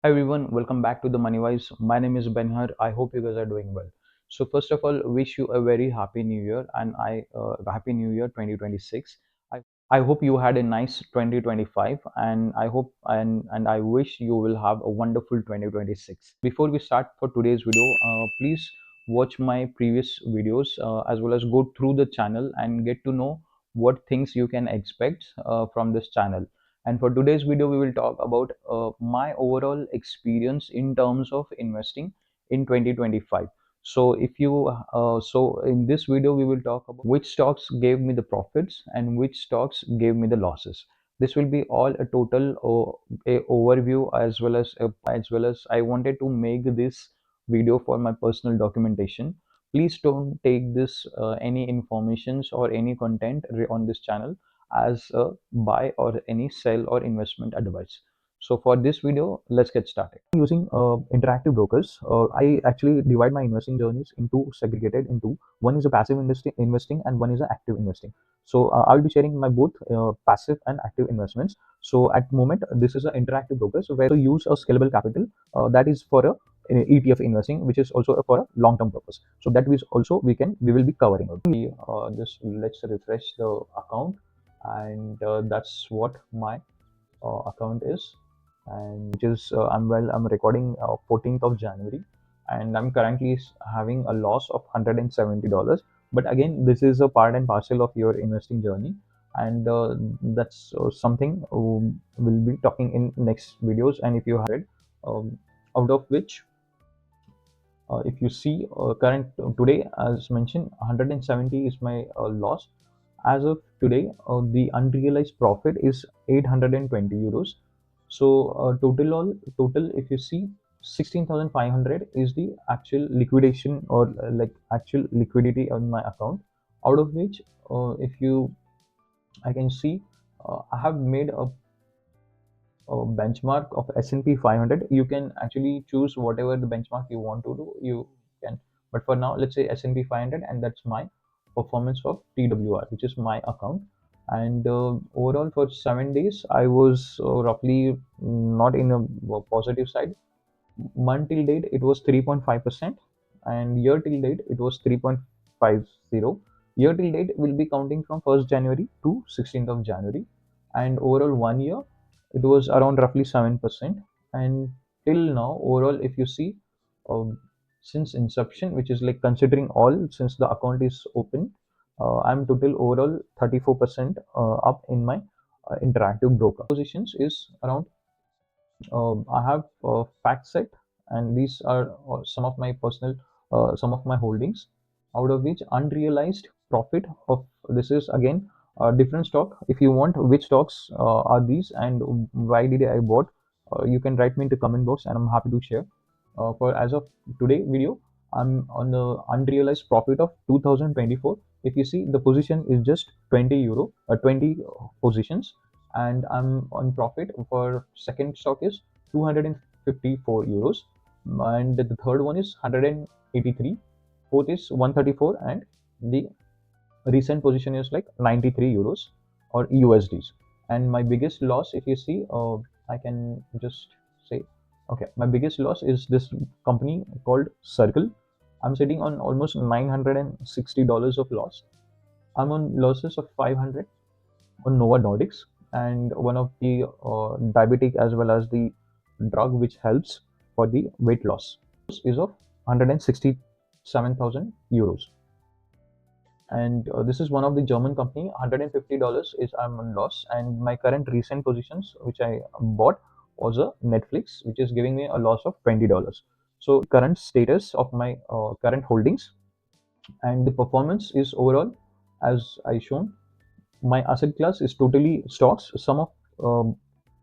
Hi everyone, welcome back to the Moneywise. My name is Benhar. I hope you guys are doing well. So first of all, wish you a very happy new year and I happy new year 2026. I hope you had a nice 2025 and I hope and I wish you will have a wonderful 2026. Before we start for today's video, please watch my previous videos as well as go through the channel and get to know what things you can expect from this channel. And for today's video, we will talk about my overall experience in terms of investing in 2025. So in this video, we will talk about which stocks gave me the profits and which stocks gave me the losses. This will be all a total a overview as well as I wanted to make this video for my personal documentation. Please don't take this any informations or any content on this channel as a buy or any sell or investment advice. So for this video, let's get started. Using interactive brokers, I actually divide my investing journeys into segregated into one is a passive investing and one is a active investing. So I'll be sharing my both passive and active investments. So at the moment, this is an interactive broker. So where to use a scalable capital that is for a ETF investing, which is also for a long-term purpose. So that is also we will be covering. Just let's refresh the account, and that's what my account is, and which is I'm recording 14th of January, and I'm currently having a loss of $170. But again, this is a part and parcel of your investing journey, and that's something we'll be talking in next videos. And if you have it, out of which if you see current today, as mentioned, 170 is my loss. As of today, the unrealized profit is 820 euros. So total, if you see, 16,500 is the actual liquidation or like actual liquidity on my account. Out of which, if you I can see, I have made benchmark of S&P 500. You can actually choose whatever the benchmark you want to do. You can, but for now, let's say S&P 500, and that's my performance of TWR, which is my account. And overall, for 7 days, I was roughly not in a positive side. Month till date, it was 3.5%, and year till date, it was 3.50. Year till date will be counting from 1st January to 16th of January, and overall 1 year, it was around roughly 7%. And till now, overall, if you see, since inception, which is like considering all since the account is open, I'm total overall 34% up in my interactive broker positions is around. I have fact set, and these are some of my holdings, out of which unrealized profit of this is again a different stock. If you want which stocks are these and why did I bought, you can write me in the comment box, and I'm happy to share. For as of today video, I'm on the unrealized profit of 2024. If you see, the position is just 20 euro, 20 positions, and I'm on profit. For second stock is 254 euros, and the third one is 183, fourth is 134, and the recent position is like 93 euros or USDs. And my biggest loss, if you see, I can just say, okay, my biggest loss is this company called Circle. I'm sitting on almost $960 of loss. I'm on losses of 500 on Nova Nordics, and one of the diabetic as well as the drug which helps for the weight loss is of 167,000 euros. And this is one of the German company. $150 is I'm on loss, and my current recent positions which I bought was a Netflix, which is giving me a loss of $20. So current status of my current holdings and the performance is overall as I shown. My asset class is totally stocks. Some of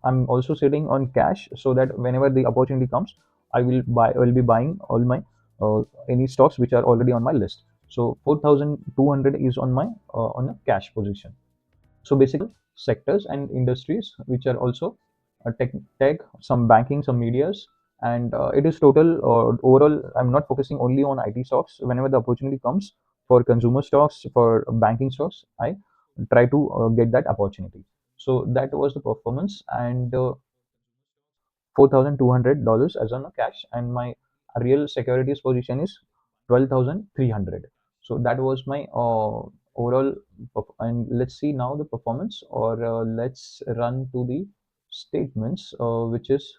I'm also sitting on cash, so that whenever the opportunity comes, I will be buying all my any stocks which are already on my list. So 4,200 is on my on a cash position. So basically sectors and industries which are also tech, some banking, some medias, and it is total overall. I'm not focusing only on IT stocks. Whenever the opportunity comes for consumer stocks, for banking stocks, I try to get that opportunity. So that was the performance. And $4,200 as on a cash, and my real securities position is 12,300. So that was my overall. And let's see now the performance, or let's run to the statements, which is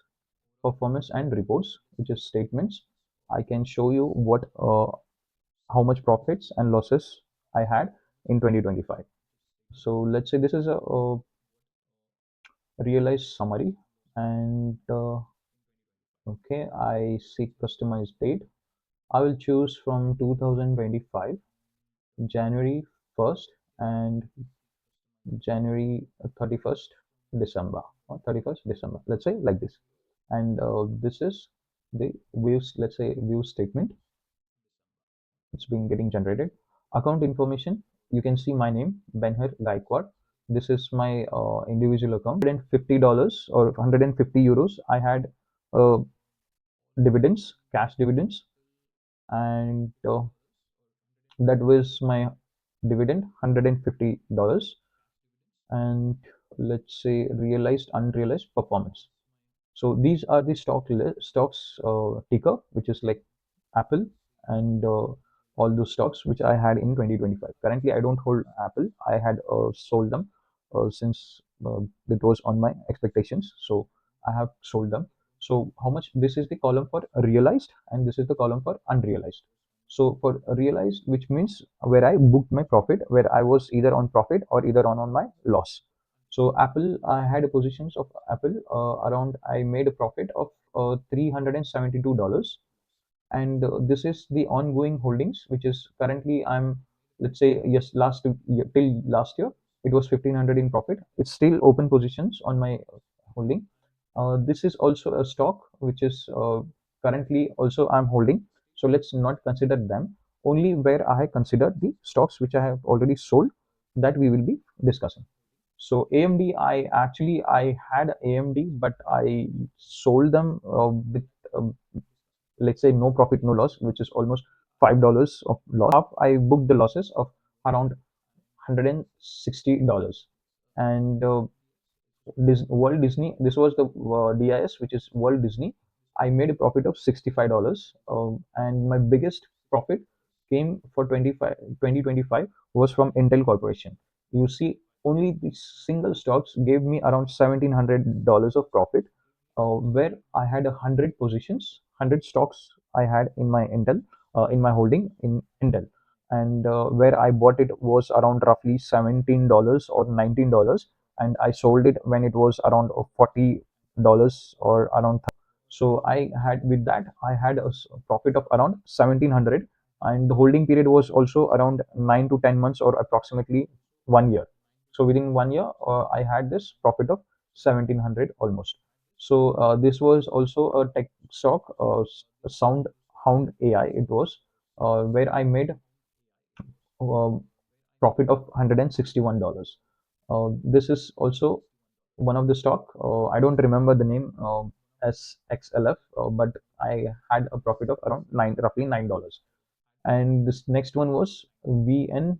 performance and reports, which is statements. I can show you what how much profits and losses I had in 2025. So let's say this is a realized summary, and okay, I seek customized date. I will choose from 2025 January 1st and January 31st December, or 31st December, let's say like this. And this is the views, let's say view statement. It's been getting generated. Account information, you can see my name, Benhar Gaikwad. This is my individual account. $150 or 150 euros I had uh, dividends, cash dividends, and that was my dividend, $150. And let's say realized unrealized performance. So these are the stocks ticker, which is like Apple, and all those stocks which I had in 2025. Currently, I don't hold Apple. I had sold them since it was on my expectations. So I have sold them. So how much? This is the column for realized, and this is the column for unrealized. So for realized, which means where I booked my profit, where I was either on profit or either on my loss. So Apple, I had positions of Apple around. I made a profit of $372, and this is the ongoing holdings, which is currently I'm, let's say, yes, last year, till last year it was 1,500 in profit. It's still open positions on my holding. This is also a stock which is currently also I'm holding. So let's not consider them. Only where I consider the stocks which I have already sold, that we will be discussing. So AMD, I had AMD, but I sold them with let's say no profit, no loss, which is almost $5 of loss. Half I booked the losses of around $160, and World Disney. This was the DIS, which is World Disney. I made a profit of $65, and my biggest profit came for 2025 was from Intel Corporation. You see, only the single stocks gave me around $1,700 of profit, where I had 100 positions, 100 stocks I had in my Intel, in my holding in Intel, and where I bought it was around roughly $17 or $19, and I sold it when it was around $40 or around. So I had, with that I had a profit of around 1,700, and the holding period was also around 9 to 10 months, or approximately 1 year. So within 1 year, I had this profit of 1,700 almost. So this was also a tech stock, Sound Hound AI. It was where I made uh, profit of $161. This is also one of the stock. I don't remember the name, SXLF, but I had a profit of around roughly $9. And this next one was VNA,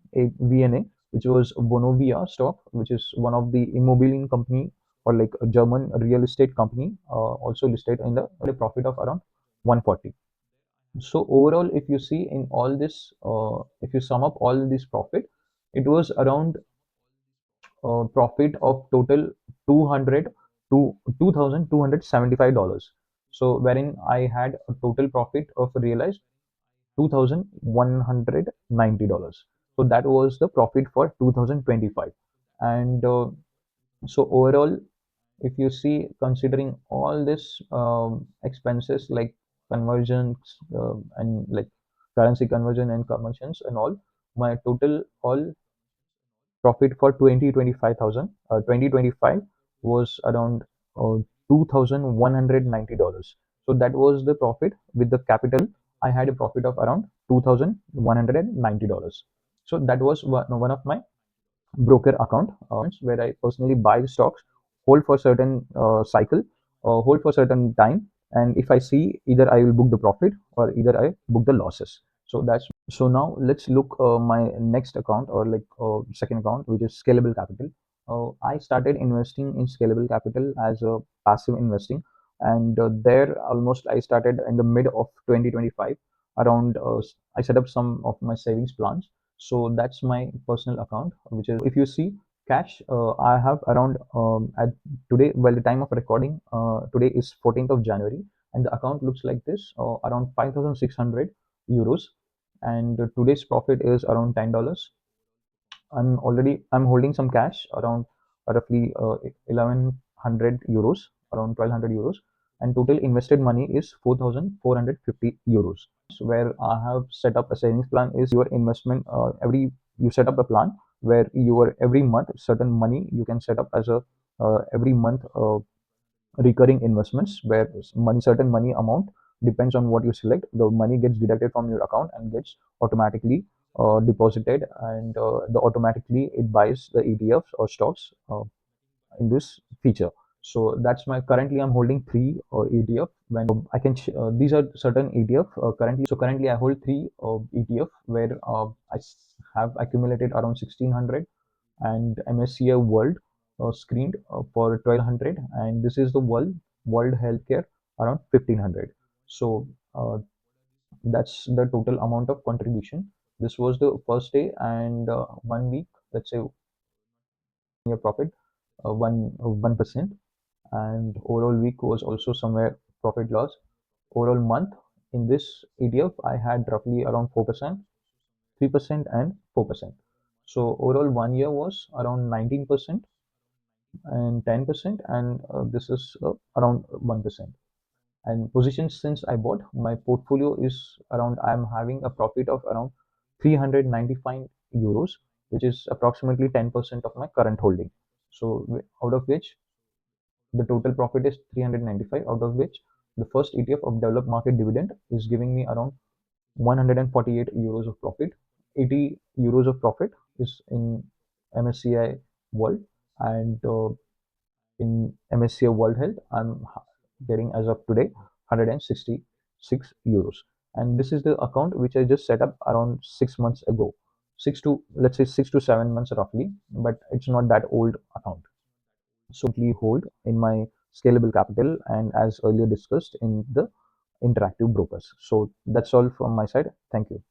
which was Bonovia stock, which is one of the Immobilien company, or like a German real estate company, also listed in the profit of around 140. So overall, if you see in all this, if you sum up all this profit, it was around profit of total 200 to $2,275. So wherein I had a total profit of realized $2,190. So that was the profit for 2025. And so overall, if you see, considering all this expenses like conversions, and like currency conversion and commissions and all, my total all profit for 2025 was around $2,190. So that was the profit with the capital. I had a profit of around $2,190. So that was one of my broker account, where I personally buy stocks, hold for certain cycle, hold for certain time, and if I see, either I will book the profit or either I book the losses. So that's. So now let's look my next account, or like second account, which is Scalable Capital. I started investing in Scalable Capital as a passive investing and there almost I started in the mid of 2025. Around I set up some of my savings plans. So that's my personal account, which is, if you see cash, I have around at today, well, the time of recording, today is 14th of January, and the account looks like this, around 5,600 euros, and today's profit is around $10. I'm holding some cash around roughly 1100 euros, around 1200 euros, and total invested money is 4450 euros. So where I have set up a savings plan is your investment. Every you set up a plan where your every month certain money you can set up as a every month recurring investments, where certain money amount depends on what you select. The money gets deducted from your account and gets automatically deposited, and the automatically it buys the ETFs or stocks in this feature. So that's my currently I'm holding three ETF. When I can these are certain ETF currently. So currently I hold three ETF where have accumulated around 1600, and MSCI World screened for 1200, and this is the World Healthcare around 1500. So that's the total amount of contribution. This was the first day, and 1 week, let's say, your profit 1%, and overall week was also somewhere profit loss. Overall month in this ETF, I had roughly around 4%, 3%, and 4%. So overall 1 year was around 19% and 10%, and this is around 1%. And positions since I bought, my portfolio is around, I'm having a profit of around 395 euros, which is approximately 10% of my current holding. So out of which the total profit is 395, out of which the first ETF of developed market dividend is giving me around 148 euros of profit. 80 euros of profit is in MSCI World, and in MSCI World Health, I'm getting as of today 166 euros. And this is the account which I just set up around 6 months ago, six to let's say 6 to 7 months roughly, but it's not that old account. So hold in my scalable capital, and as earlier discussed in the interactive brokers. So that's all from my side. Thank you.